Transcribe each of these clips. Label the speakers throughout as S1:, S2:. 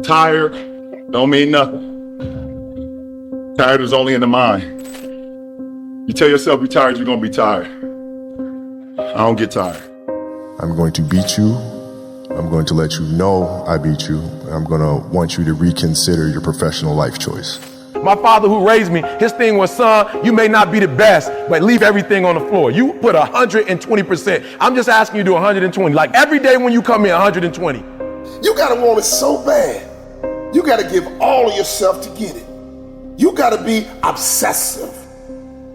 S1: Tired don't mean nothing. Tired is only in the mind. You tell yourself you're tired, you're gonna be tired. I don't get tired.
S2: I'm going to beat you. I'm going to let you know I beat you. I'm going to want you to reconsider your professional life choice.
S3: My father who raised me, his thing was, son, you may not be the best, but leave everything on the floor. You put 120%. I'm just asking you to do 120. Like every day when you come in, 120.
S4: You gotta want it so bad. You gotta give all of yourself to get it. You gotta be obsessive.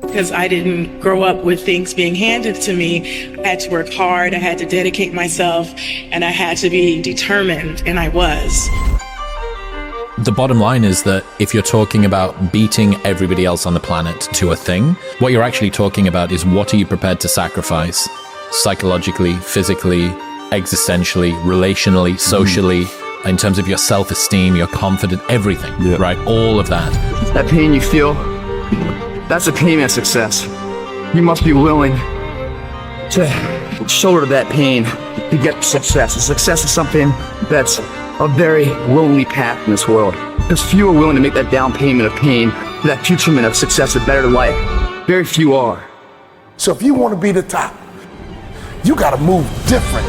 S5: Because I didn't grow up with things being handed to me. I had to work hard, I had to dedicate myself, and I had to be determined, and I was.
S6: The bottom line is that if you're talking about beating everybody else on the planet to a thing, what you're actually talking about is what are you prepared to sacrifice psychologically, physically, existentially, relationally, socially, in terms of your self-esteem, your confidence, everything, right? All of that.
S7: That pain you feel, that's a pain of success. You must be willing to shoulder that pain to get success. And success is something that's a very lonely path in this world. Because few are willing to make that down payment of pain for that futurement of success, a better life. Very few are.
S4: So if you want to be the top, you gotta move different.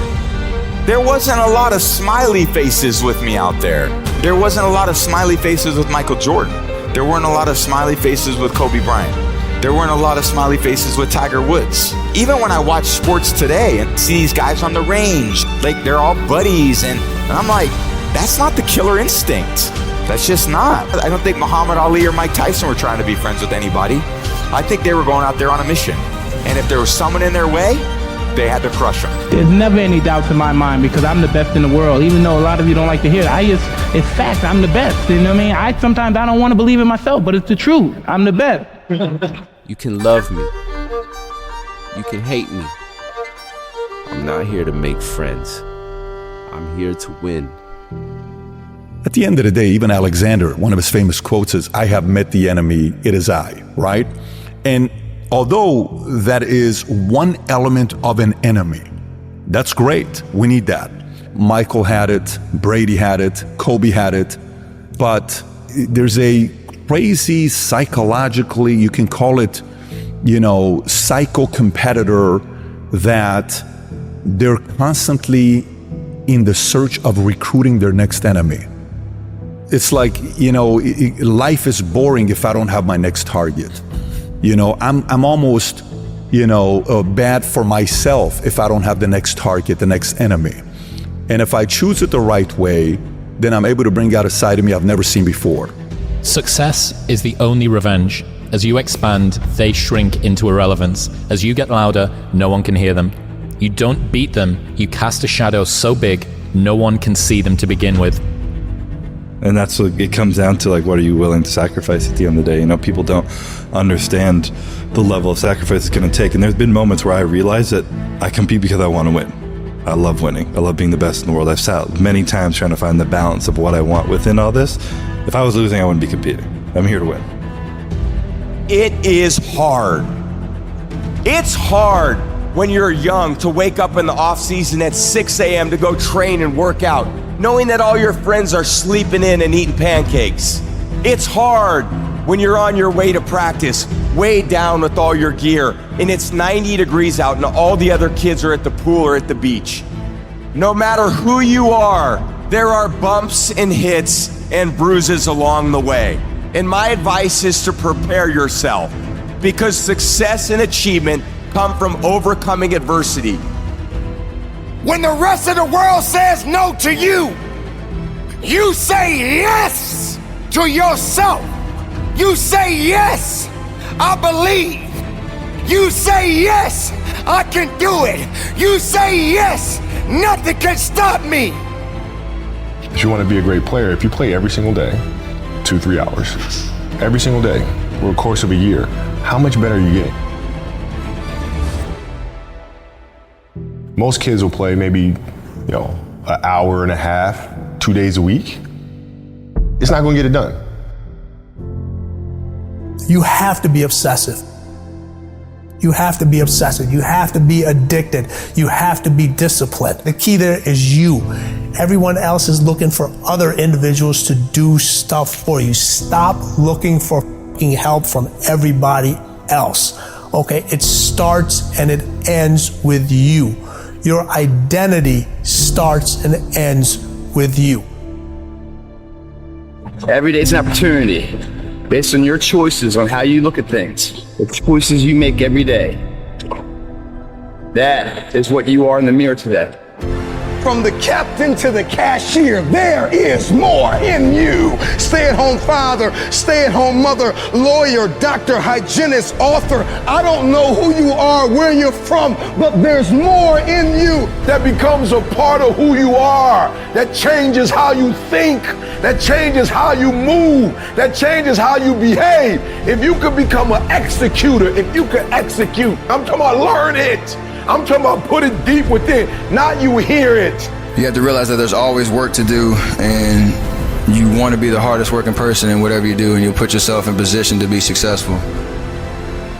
S8: There wasn't a lot of smiley faces with me out there. There wasn't a lot of smiley faces with Michael Jordan. There weren't a lot of smiley faces with Kobe Bryant. There weren't a lot of smiley faces with Tiger Woods. Even when I watch sports today and see these guys on the range, like they're all buddies, and I'm like, that's not the killer instinct. That's just not. I don't think Muhammad Ali or Mike Tyson were trying to be friends with anybody. I think they were going out there on a mission. And if there was someone in their way, they had to crush them.
S9: There's never any doubts in my mind because I'm the best in the world. Even though a lot of you don't like to hear it, it's fact. I'm the best. You know what I mean? Sometimes I don't want to believe it myself, but it's the truth. I'm the best.
S10: You can love me. You can hate me. I'm not here to make friends. I'm here to win.
S11: At the end of the day, even Alexander, one of his famous quotes is, I have met the enemy, it is I, right? And although that is one element of an enemy, that's great. We need that. Michael had it, Brady had it, Kobe had it, but there's a crazy psychologically, you can call it, psycho-competitor that they're constantly in the search of recruiting their next enemy. It's like, life is boring if I don't have my next target. I'm almost, bad for myself if I don't have the next target, the next enemy. And if I choose it the right way, then I'm able to bring out a side of me I've never seen before.
S6: Success is the only revenge. As you expand, they shrink into irrelevance. As you get louder, no one can hear them. You don't beat them, you cast a shadow so big, no one can see them to begin with.
S12: And that's what it comes down to, like, what are you willing to sacrifice at the end of the day? People don't understand the level of sacrifice it's going to take. And there's been moments where I realize that I compete because I want to win. I love winning. I love being the best in the world. I've sat many times trying to find the balance of what I want within all this. If I was losing, I wouldn't be competing. I'm here to win.
S8: It is hard. It's hard when you're young to wake up in the off season at 6 a.m. to go train and work out, knowing that all your friends are sleeping in and eating pancakes. It's hard when you're on your way to practice, weighed down with all your gear, and it's 90 degrees out and all the other kids are at the pool or at the beach. No matter who you are, there are bumps and hits and bruises along the way. And my advice is to prepare yourself, because success and achievement come from overcoming adversity.
S4: When the rest of the world says no to you, you say yes to yourself. You say yes, I believe. You say yes, I can do it. You say yes, nothing can stop me.
S2: If you want to be a great player, if you play every single day, 2-3 hours, every single day, over the course of a year, how much better are you getting? Most kids will play maybe, an hour and a half, 2 days a week. It's not going to get it done.
S13: You have to be obsessive. You have to be obsessive. You have to be addicted. You have to be disciplined. The key there is you. Everyone else is looking for other individuals to do stuff for you. Stop looking for help from everybody else. Okay, it starts and it ends with you. Your identity starts and ends with you.
S7: Every day's an opportunity based on your choices on how you look at things, the choices you make every day. That is what you are in the mirror today.
S4: From the captain to the cashier, there is more in you. Stay-at-home father, stay-at-home mother, lawyer, doctor, hygienist, author. I don't know who you are, where you're from, but there's more in you.
S3: That becomes a part of who you are. That changes how you think. That changes how you move. That changes how you behave. If you could become an executor, if you could execute, I'm talking about learn it. I'm talking about put it deep within, not you hear it.
S14: You have to realize that there's always work to do, and you want to be the hardest working person in whatever you do, and you'll put yourself in position to be successful.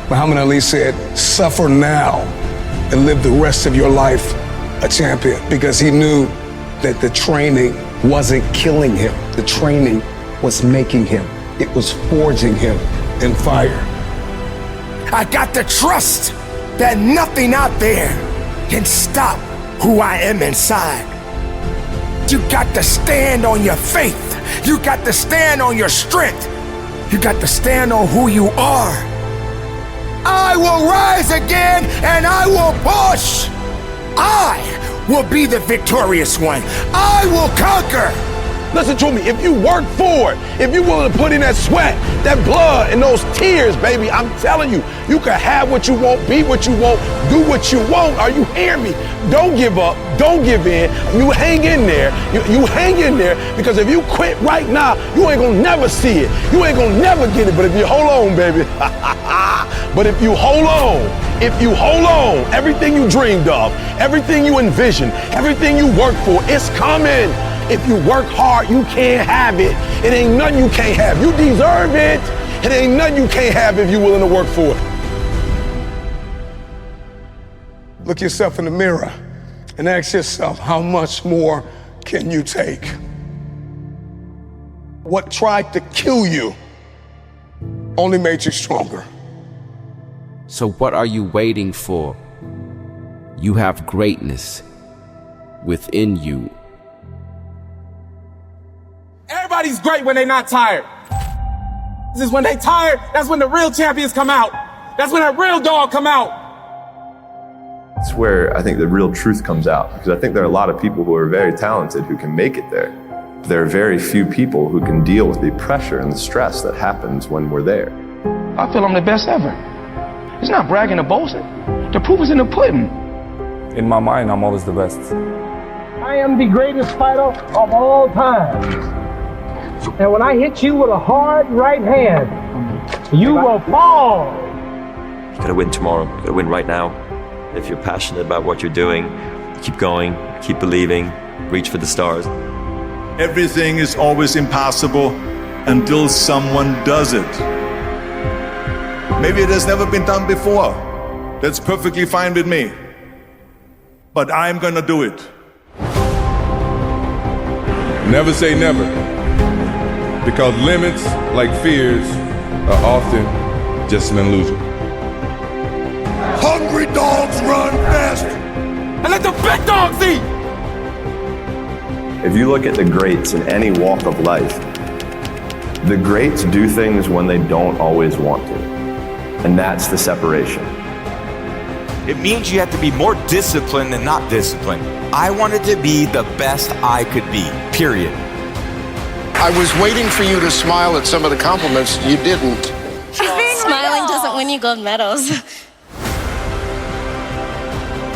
S4: Muhammad Ali said, suffer now and live the rest of your life a champion, because he knew that the training wasn't killing him. The training was making him. It was forging him in fire. I got to trust that nothing out there can stop who I am inside. You got to stand on your faith. You got to stand on your strength. You got to stand on who you are. I will rise again and I will push. I will be the victorious one. I will conquer.
S3: Listen to me, if you work for it, if you're willing to put in that sweat, that blood, and those tears, baby, I'm telling you, you can have what you want, be what you want, do what you want. Are you hearing me? Don't give up, don't give in. You hang in there, you hang in there, because if you quit right now, you ain't gonna never see it. You ain't gonna never get it, but if you hold on, baby, but if you hold on, everything you dreamed of, everything you envisioned, everything you worked for, it's coming. If you work hard, you can't have it. It ain't nothing you can't have. You deserve it. It ain't nothing you can't have if you're willing to work for it.
S4: Look yourself in the mirror and ask yourself, how much more can you take? What tried to kill you only made you stronger.
S10: So what are you waiting for? You have greatness within you.
S15: Everybody's great when they're not tired. This is when they tired, that's when the real champions come out. That's when that real dog come out.
S16: It's where I think the real truth comes out, because I think there are a lot of people who are very talented who can make it there. There are very few people who can deal with the pressure and the stress that happens when we're there.
S17: I feel I'm the best ever. It's not bragging or boasting. The proof is in the pudding.
S18: In my mind, I'm always the best.
S19: I am the greatest fighter of all time. And when I hit you with a hard right hand, you will fall.
S20: You gotta win tomorrow. You gotta win right now. If you're passionate about what you're doing, keep going, keep believing, reach for the stars.
S1: Everything is always impossible until someone does it. Maybe it has never been done before. That's perfectly fine with me. But I'm gonna do it.
S2: Never say never. Because limits, like fears, are often just an illusion.
S4: Hungry dogs run fast.
S15: And let the big dogs eat.
S16: If you look at the greats in any walk of life, the greats do things when they don't always want to. And that's the separation.
S21: It means you have to be more disciplined than not disciplined. I wanted to be the best I could be, period.
S4: I was waiting for you to smile at some of the compliments. You didn't.
S22: Smiling doesn't win you gold medals.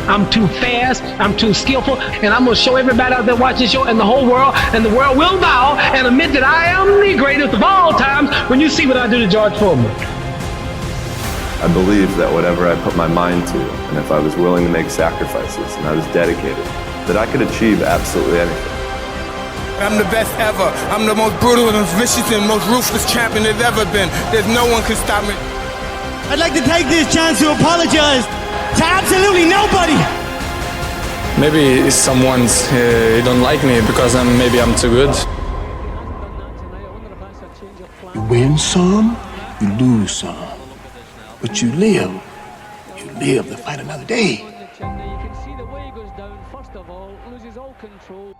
S19: I'm too fast, I'm too skillful, and I'm gonna show everybody out there watching this show and the whole world, and the world will bow and admit that I am the greatest of all times when you see what I do to George Foreman.
S16: I believe that whatever I put my mind to, and if I was willing to make sacrifices and I was dedicated, that I could achieve absolutely anything.
S4: I'm the best ever. I'm the most brutal and vicious and most ruthless champion there's ever been. There's no one can stop me.
S5: I'd like to take this chance to apologize to absolutely nobody.
S18: Maybe someone's don't like me because maybe I'm too good.
S5: You win some, you lose some. But you live to fight another day.
S9: You can see the way he goes down, first of all, loses all control.